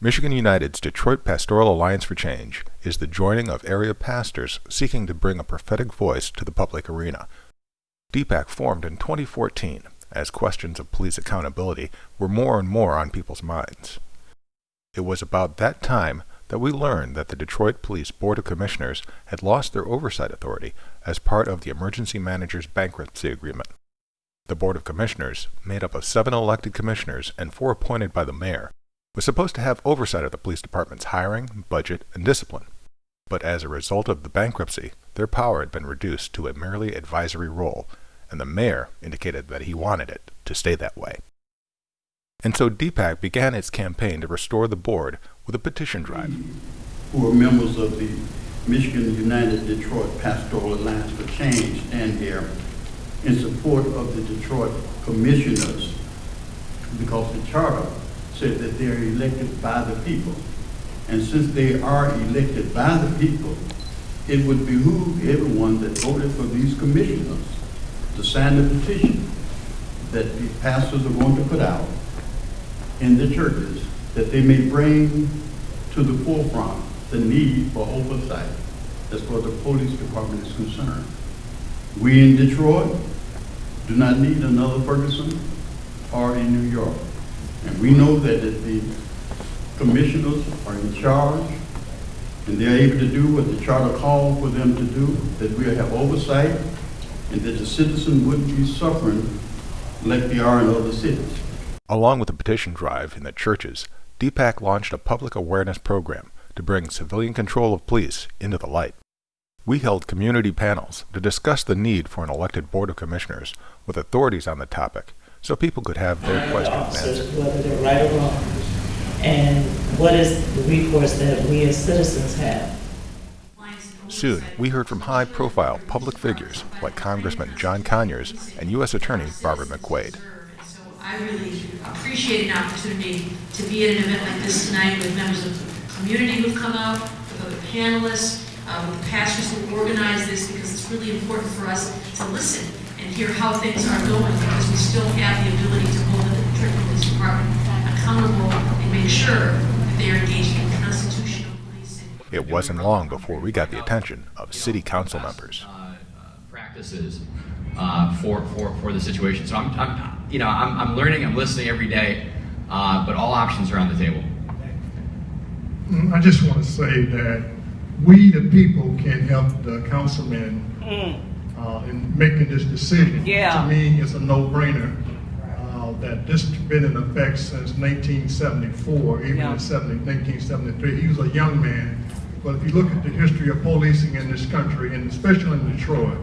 Michigan United's Detroit Pastoral Alliance for Change is the joining of area pastors seeking to bring a prophetic voice to the public arena. DPAC formed in 2014 as questions of police accountability were more and more on people's minds. It was about that time that we learned that the Detroit Police Board of Commissioners had lost their oversight authority as part of the emergency manager's bankruptcy agreement. The Board of Commissioners, made up of 7 elected commissioners and 4 appointed by the mayor, was supposed to have oversight of the police department's hiring, budget, and discipline. But as a result of the bankruptcy, their power had been reduced to a merely advisory role, and the mayor indicated that he wanted it to stay that way. And so DPAC began its campaign to restore the board with a petition drive. Who are members of the Michigan United Detroit Pastoral Alliance for Change stand here in support of the Detroit Commissioners, because the charter said that they are elected by the people. And since they are elected by the people, it would behoove everyone that voted for these commissioners to sign the petition that the pastors are going to put out in the churches, that they may bring to the forefront the need for oversight as far as the police department is concerned. We in Detroit do not need another Ferguson or in New York. And we know that if the commissioners are in charge and they're able to do what the charter called for them to do, that we'll have oversight and that the citizen wouldn't be suffering like they are in other cities. Along with the petition drive in the churches, DPAC launched a public awareness program to bring civilian control of police into the light. We held community panels to discuss the need for an elected board of commissioners with authorities on the topic, so people could have their questions answered. Whether they're right or wrong, and what is the recourse that we as citizens have. Soon, we heard from high-profile public figures like Congressman John Conyers and U.S. Attorney Barbara McQuaid. I really appreciate an opportunity to be at an event like this tonight with members of the community who've come out, with other panelists, with the pastors who organize this, because it's really important for us to listen and hear how things are going, because we still have the ability to hold the Detroit Police Department accountable and make sure that they are engaged in constitutional policing. It wasn't long before we got the attention of city council members. Practices for the situation. So I'm learning, I'm listening every day, but all options are on the table. I just want to say that we, the people, can help the councilmen in making this decision. To me, it's a no-brainer that this has been in effect since 1974, even in 1973. He was a young man, but if you look at the history of policing in this country, and especially in Detroit,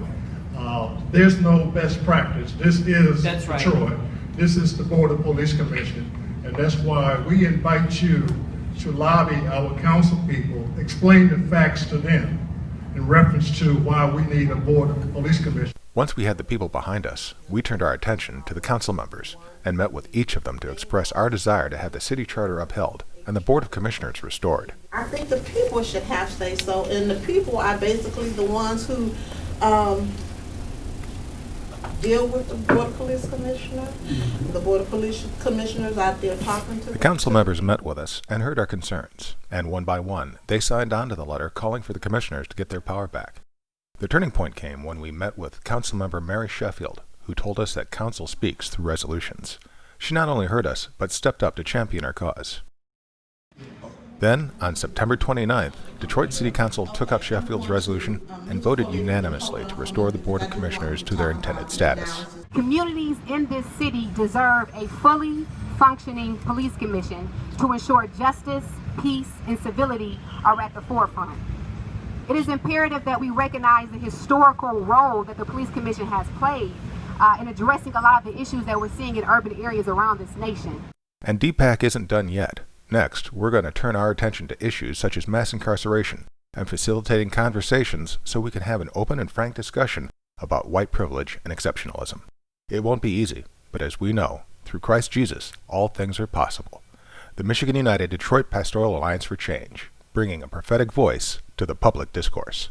there's no best practice. This is Detroit. This is the Board of Police Commission, and that's why we invite you to lobby our council people, explain the facts to them in reference to why we need a Board of Police Commission. Once we had the people behind us, we turned our attention to the council members and met with each of them to express our desire to have the city charter upheld and the Board of Commissioners restored. I think the people should have say-so, and the people are basically the ones who deal with the Board of Police Commissioner. The Board of Police Commissioners out there talking to them. The council members met with us and heard our concerns, and one by one, they signed on to the letter calling for the commissioners to get their power back. The turning point came when we met with Councilmember Mary Sheffield, who told us that council speaks through resolutions. She not only heard us, but stepped up to champion our cause. Then, on September 29th, Detroit City Council took up Sheffield's resolution and voted unanimously to restore the Board of Commissioners to their intended status. Communities in this city deserve a fully functioning police commission to ensure justice, peace, and civility are at the forefront. It is imperative that we recognize the historical role that the police commission has played in addressing a lot of the issues that we're seeing in urban areas around this nation. And DPAC isn't done yet. Next, we're going to turn our attention to issues such as mass incarceration and facilitating conversations so we can have an open and frank discussion about white privilege and exceptionalism. It won't be easy, but as we know, through Christ Jesus, all things are possible. The Michigan United Detroit Pastoral Alliance for Change, bringing a prophetic voice to the public discourse.